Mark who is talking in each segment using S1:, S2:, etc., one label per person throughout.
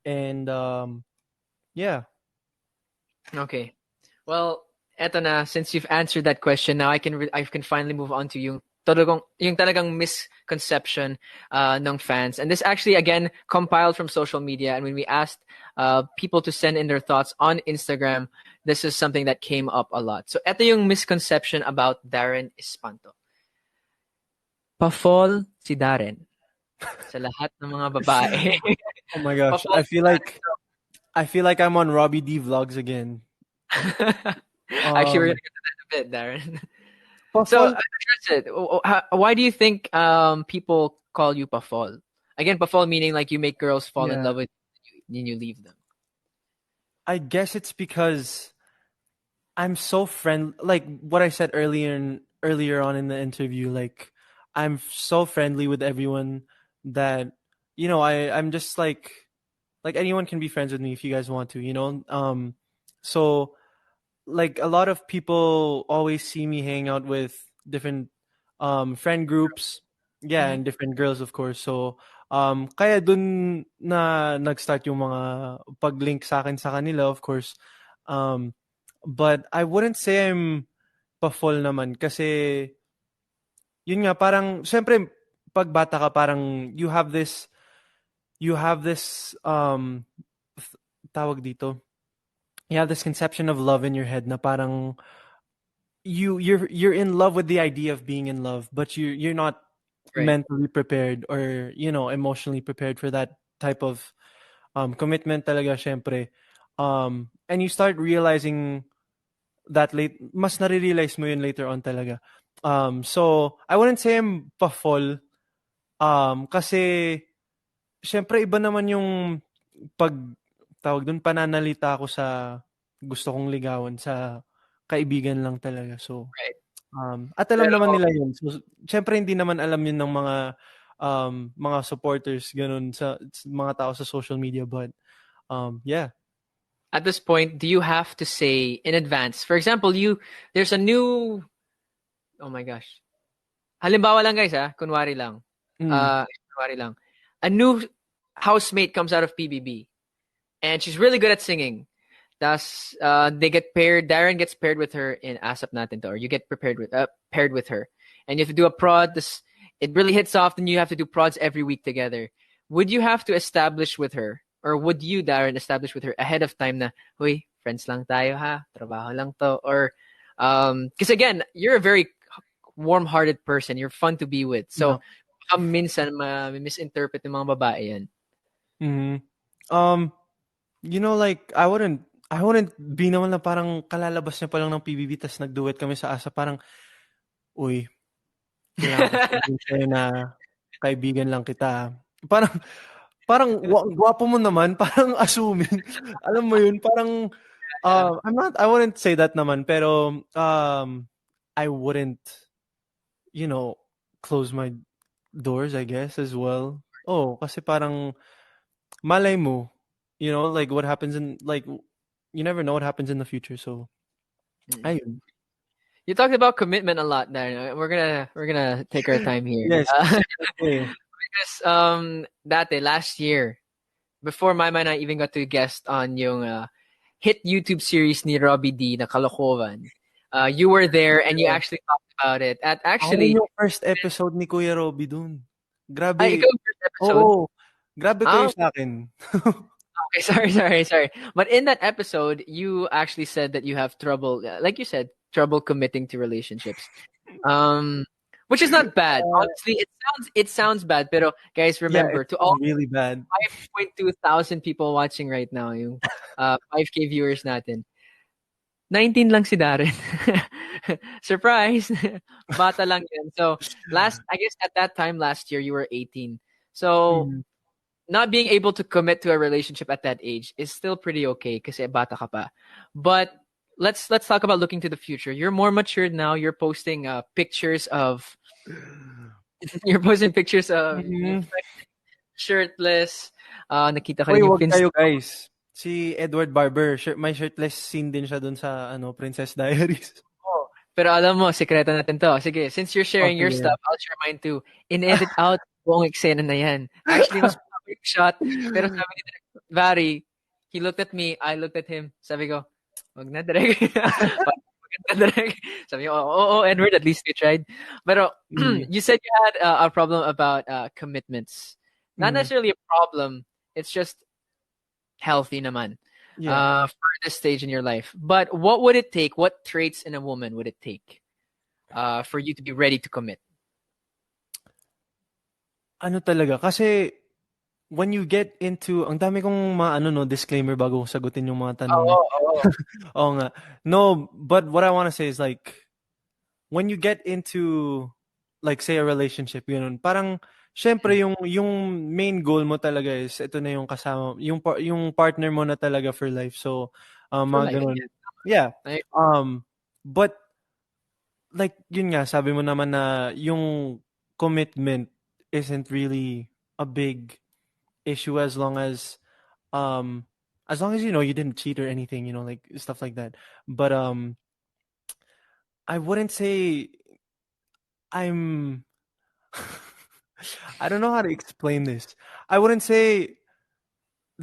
S1: And yeah.
S2: Okay. Well, eto na, since you've answered that question, now I can finally move on to yung talagang misconception ng fans. And this actually again compiled from social media, and when we asked people to send in their thoughts on Instagram, this is something that came up a lot. So eto yung misconception about Darren Espanto. Pa-fall si Darren sa lahat ng mga babae.
S1: Oh my gosh.
S2: Pa-fall si Darren.
S1: I feel like I'm on Robbie D vlogs again.
S2: Actually, we're
S1: Um
S2: gonna get to that in a bit, Darren. So,
S1: pa-fall,
S2: address it. Why do you think people call you pa-fall? Again, pa-fall meaning like you make girls fall in
S1: yeah.
S2: love with you, then you leave them.
S1: I guess it's because I'm so like what I said earlier on in the interview, like I'm so friendly with everyone that I'm just like anyone can be friends with me if you guys want to, so like a lot of people always see me hang out with different friend groups, yeah,
S2: Mm-hmm.
S1: and different girls of course. So kaya dun na nag-start yung mga pag-link sa akin sa kanila, of course. um but I wouldn't say I'm pa-fall naman kasi yun nga parang syempre pag bata ka parang you have this tawag dito, you have this conception of love in your head na parang you're in love with the idea of being in love, but you're not
S2: Right.
S1: mentally prepared or emotionally prepared for that type of commitment talaga syempre. And you start realizing that mas nare-realize mo yun later on talaga. So I wouldn't say I'm pa-fall kasi syempre iba naman yung pag tawag dun pananalita ko sa gusto kong ligawan sa kaibigan lang talaga. So
S2: Right.
S1: at alam
S2: Pero
S1: naman nila yun. So, siyempre hindi naman alam yun ng mga supporters ganun sa mga tao sa social media, but yeah.
S2: at this point, do you have to say in advance? For example, there's a new, oh my gosh. Halimbawa lang guys, kunwari lang.
S1: Mm.
S2: Kunwari lang. A new housemate comes out of PBB and she's really good at singing. Thus, they get paired. Darren gets paired with her in ASAP natin to, or you get paired with her, and you have to do a prod. It really hits off. Then you have to do prods every week together. Would you have to establish with her, or would you, Darren, establish with her ahead of time na, huy, friends lang tayo ha, trabaho lang to, or, because again, you're a very warm-hearted person. You're fun to be with.
S1: Yeah.
S2: So, minsan misinterpret ng mga babae yan.
S1: Mhm. Um, like I wouldn't be naman na parang kalalabas niya pa lang ng PBB tas nagduet kami sa ASA parang, uy, kailangan ko sabihin sa'yo na kaibigan lang kita. Parang parang gwapo mo naman, parang assuming. Alam mo yun, parang I wouldn't say that naman, pero I wouldn't, you know, close my doors, I guess, as well. Oh, kasi parang malay mo, like what happens like you never know what happens in the future. So,
S2: Mm.
S1: ayun.
S2: You talked about commitment a lot, Darren. We're gonna take our time here.
S1: Yes. Okay.
S2: Because dati last year, before Mama and I even got to guest on yung hit YouTube series ni Robbie D na Kalokohan, you were there and you actually talked about it. At
S1: Ako rin
S2: actually,
S1: yung first episode ni Kuya Robby dun.
S2: ay,
S1: Grabe.
S2: ikaw yung first episode?
S1: Oo. Grabe kayo
S2: Ah,
S1: sa akin.
S2: okay, sorry. But in that episode, you actually said that you have trouble, like you said, trouble committing to relationships. Um, which is not bad. Honestly, it sounds bad, pero guys,
S1: Yeah,
S2: remember
S1: it's
S2: to all
S1: really bad.
S2: 5.2 thousand people watching right now, yung 5K viewers natin. 19 lang si Darren. Surprise! Bata lang yan. So, I guess at that time last year, you were 18. So,
S1: Mhm.
S2: not being able to commit to a relationship at that age is still pretty okay kasi bata ka pa. But let's talk about looking to the future. You're more matured now. You're posting pictures of you're posting pictures of
S1: Mhm.
S2: shirtless. Nakita ka
S1: Uy,
S2: rin yung
S1: wag
S2: fins.
S1: kayo guys. Si Edward Barber, may shirtless scene din siya dun sa Princess Diaries.
S2: Oh, pero alam mo, sekreto natin to. Sige, since you're
S1: Oh,
S2: sharing your
S1: sige.
S2: stuff, I'll share mine too. In-edit out buong eksena na yan. Actually, mas take a shot. Pero sabi ni Direk, Vary, he looked at me, I looked at him. Sabi ko, wag na, Direk. Wag na, Direk. Sabi ko, Edward, at least you tried. Pero
S1: Mm,
S2: you said you had a problem about commitments. Not
S1: mm,
S2: necessarily a problem. It's just healthy naman
S1: yeah.
S2: for this stage in your life. But what would it take? What traits in a woman would it take for you to be ready to commit?
S1: Ano talaga, kasi when you get into, ang dami kong mga ano, no, disclaimer bago ko sagutin yung mga tanong
S2: Oo,
S1: niyo.
S2: oo.
S1: Oo nga. No, but what I want to say is like, when you get into, like, say, a relationship, yun, parang, syempre, yung main goal mo talaga is, ito na yung kasama, yung partner mo na talaga for life. So,
S2: For
S1: mga
S2: life,
S1: ganun.
S2: yeah.
S1: Yeah.
S2: I-
S1: But, like, yun nga, sabi mo naman na yung commitment isn't really a big issue um as long as you know you didn't cheat or anything, like stuff like that. But I wouldn't say I'm I don't know how to explain this. I wouldn't say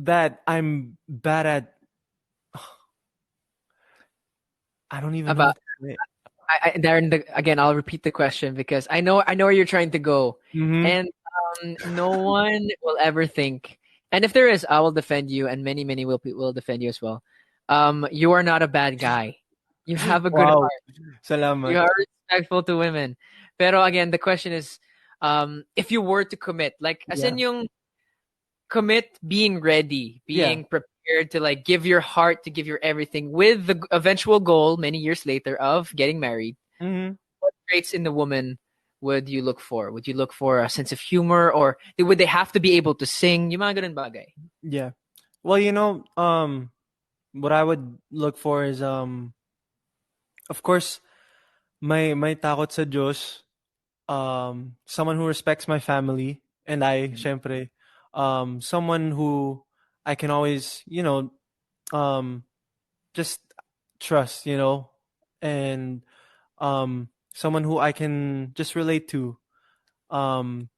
S1: that I'm bad at I don't even know
S2: About
S1: what to say.
S2: Darren, again, I'll repeat the question because I know where you're trying to go,
S1: Mhm.
S2: and no one will ever think. And if there is, I will defend you, and many will defend you as well. You are not a bad guy. You have a good
S1: Wow.
S2: heart. You
S1: Salamat.
S2: are respectful to women. Pero again, the question is, if you were to commit, like as
S1: Yeah.
S2: in yung commit being ready,
S1: Yeah.
S2: being prepared to like give your heart, to give your everything with the eventual goal many years later of getting married.
S1: Mhm.
S2: What traits in the woman would you look for? Would you look for a sense of humor, or would they have to be able to sing? Yung mga ganun bagay.
S1: Yeah. Well, what I would look for is of course my takot sa Diyos, someone who respects my family, and I syempre someone who I can always, um just trust, and someone who I can just relate to. Um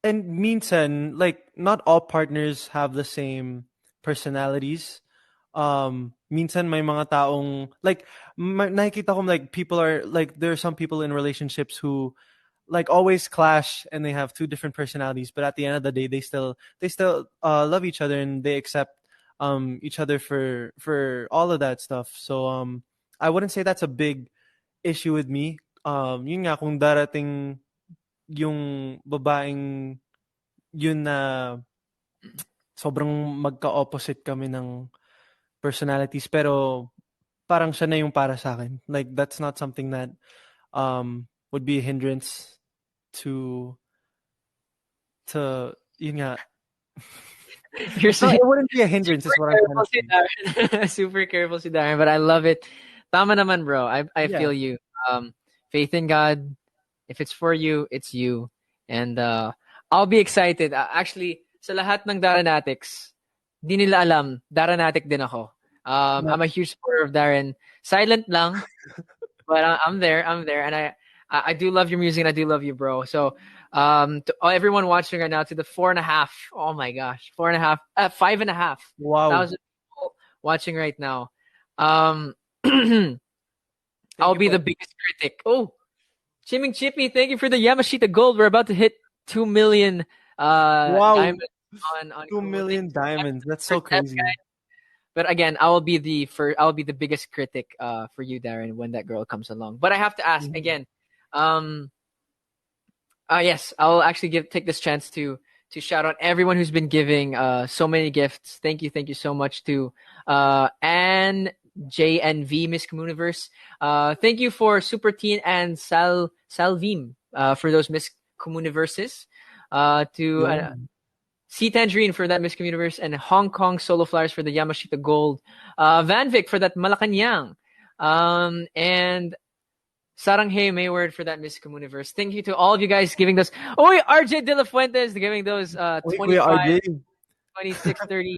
S1: and minsan, like, not all partners have the same personalities. Minsan may mga taong like nakikita ko, like, people are like, there are some people in relationships who like always clash and they have two different personalities, but at the end of the day they still love each other and they accept each other for all of that stuff. So I wouldn't say that's a big issue with me. Yun nga, kung darating yung babaeng yun na sobrang magka-opposite kami ng personalities, pero parang siya na yung para sa akin. Like, that's not something that would be a hindrance to yun nga.
S2: You're
S1: No,
S2: saying
S1: it wouldn't be a hindrance is
S2: super
S1: what I'm trying
S2: careful
S1: to
S2: si
S1: say.
S2: Darren. Super careful si Darren, but I love it. Tama naman, bro. I
S1: Yeah.
S2: feel you. Faith in God. If it's for you, it's you. And I'll be excited. Actually, sa lahat ng Darrenatics, di nila alam, Darrenatic din ako.
S1: Yeah.
S2: I'm a huge supporter of Darren. Silent lang, but I'm there. I'm there, and I do love your music, and I do love you, bro. So, to everyone watching right now, to the 4.5, oh my gosh, 4.5, 5.5 thousand
S1: Wow.
S2: people watching right now. Um, I'll
S1: Thank you
S2: be the
S1: po.
S2: biggest critic. Oh, Chiming Chippy, thank you for the Yamashita Gold. We're about to hit 2 million
S1: Wow.
S2: diamonds on
S1: 2
S2: Google. Thank
S1: million
S2: you so much
S1: diamonds.
S2: for the
S1: That's so
S2: first step,
S1: crazy.
S2: guys. But again, I'll be the biggest critic for you, Darren, when that girl comes along. But I have to ask
S1: Mhm.
S2: again. Um, yes, I'll actually take this chance to shout out everyone who's been giving so many gifts. Thank you so much to Anne JNV Miss Communiverse. Thank you for Super Teen and Salvim for those Miss Communiverses. To
S1: Yun.
S2: Sea Tangerine for that Miss Communiverse, and Hong Kong Solo Flyers for the Yamashita Gold. Van Vic for that Malacanang. And Saranghae Mayward for that Miss Communiverse. Thank you to all of you guys giving those. Oh, RJ De La Fuentes giving those
S1: Uy, Kuya
S2: 25,
S1: RJ.
S2: 26, 30.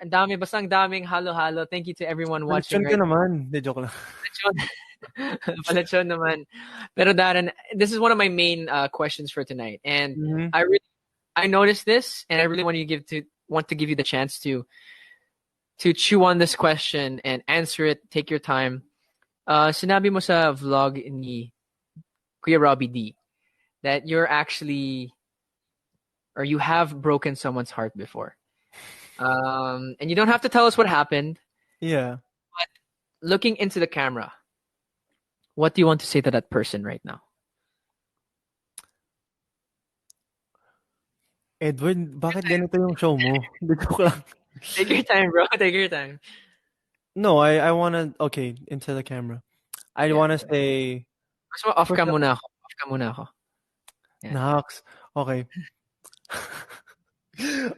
S2: Ang dami, basta ang daming halo-halo. Thank you to everyone watching
S1: Nalitsyon ka
S2: right
S1: naman. Hindi, joke lang.
S2: now. Paletsyon naman. Pero Darren, this is one of my main questions for tonight. And
S1: Mhm.
S2: I really I noticed this, and I really want to give you the chance to chew on this question and answer it. Take your time. Sinabi mo sa vlog ni Kuya Robbie D that you're actually, or you have broken someone's heart before. And you don't have to tell us what happened.
S1: Yeah.
S2: Looking into the camera, what do you want to say to that person right now?
S1: Edward, bakit ganito yung show mo? Joke lang.
S2: Take your time, bro. Take your time.
S1: No, I wanna, okay, into the camera. I
S2: Yeah.
S1: wanna say,
S2: Gusto mo, off
S1: first
S2: ka
S1: of
S2: muna ako. Off ka muna ako. Yeah.
S1: Nax. Okay.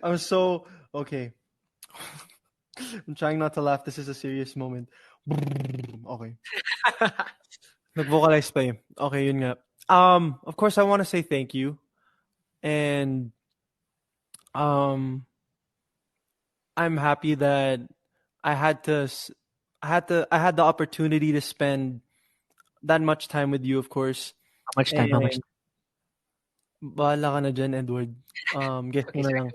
S1: I'm so, okay. I'm trying not to laugh. This is a serious moment. Okay. Nag-vocalize pa eh. Okay, yun nga. Of course, I want to say thank you. And I'm happy that I had to, I had the opportunity to spend that much time with you, of course.
S2: How much time? How much
S1: And bahala ka na dyan, Edward. Guess
S2: Okay,
S1: mo na
S2: sorry.
S1: lang.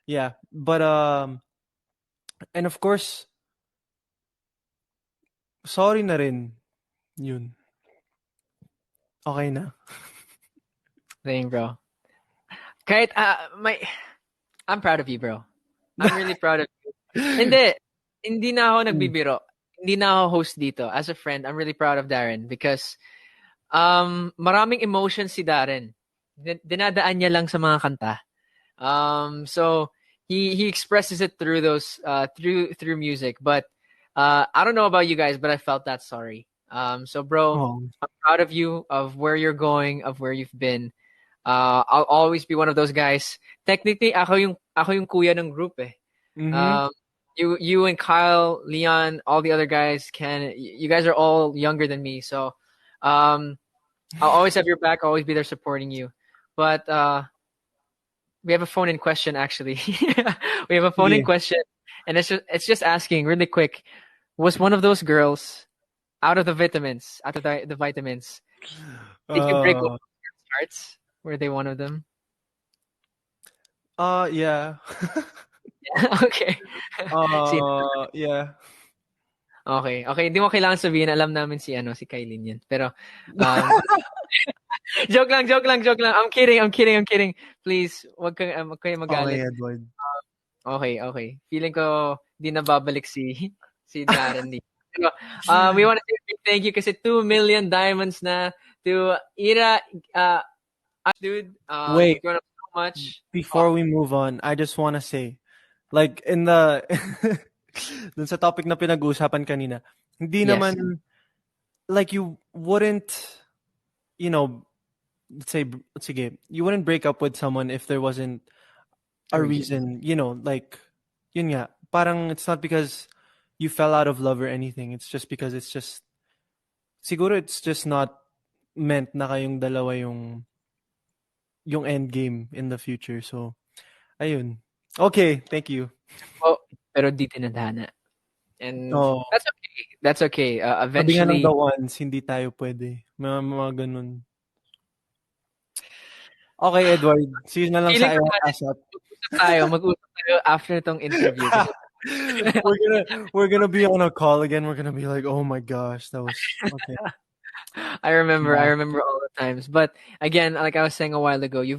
S1: Yeah, but and of course, sorry na rin. Yun. Okay na.
S2: Dang, bro. Kahit, I'm proud of you, bro. I'm really proud of you. Hindi na ako nagbibiro. Hindi na ako host dito. As a friend, I'm really proud of Darren because maraming emotions si Darren. Dinadaan niya lang sa mga kanta. So he expresses it through those through music. But I don't know about you guys, but I felt that sorry. So bro,
S1: Oh.
S2: I'm proud of you, of where you're going, of where you've been. I'll always be one of those guys. Technically, ako yung kuya ng group eh.
S1: Mm-hmm.
S2: You and Kyle, Leon, all the other guys you guys are all younger than me, so I'll always have your back, always be there supporting you. But we have a phone in question actually. We have a phone in
S1: Sige.
S2: question, and it's just asking really quick. Was one of those girls out of the vitamins? The vitamins? Did you break one of your hearts? Were they one of them?
S1: Yeah.
S2: Okay. See,
S1: Yeah.
S2: okay. Hindi mo kailangan sabihin. Alam namin si Kailin yan. Pero, joke lang. I'm kidding. Please, wag kayo
S1: Okay,
S2: magalit.
S1: Edward.
S2: Okay. Feeling ko, di na babalik si Darren dito. Pero, we want to say a big thank you kasi 2 million diamonds na to Ira, dude.
S1: Wait,
S2: You've grown up so much.
S1: before we move on, I just want to say, like, in the, dun sa topic na pinag-uusapan kanina, hindi
S2: Yes.
S1: naman, like, you wouldn't, you know, sige, you wouldn't break up with someone if there wasn't a reason, you know, like, yun nga, parang it's not because you fell out of love or anything. It's just because siguro it's just not meant na kayong dalawa yung end game in the future. So, ayun. Okay, thank you.
S2: Oh, pero di tinadhana. And
S1: Oh,
S2: that's okay.
S1: sabi nga ng
S2: Eventually,
S1: the ones, hindi tayo pwede. Mga ganun. Okay, Edward. See you na lang sa
S2: feeling ko
S1: ASAP.
S2: mag-usap tayo after tong interview. Kasi,
S1: we're gonna be on a call again. We're gonna be like, oh my gosh, that was okay.
S2: I remember all the times. But again, like I was saying a while ago, you've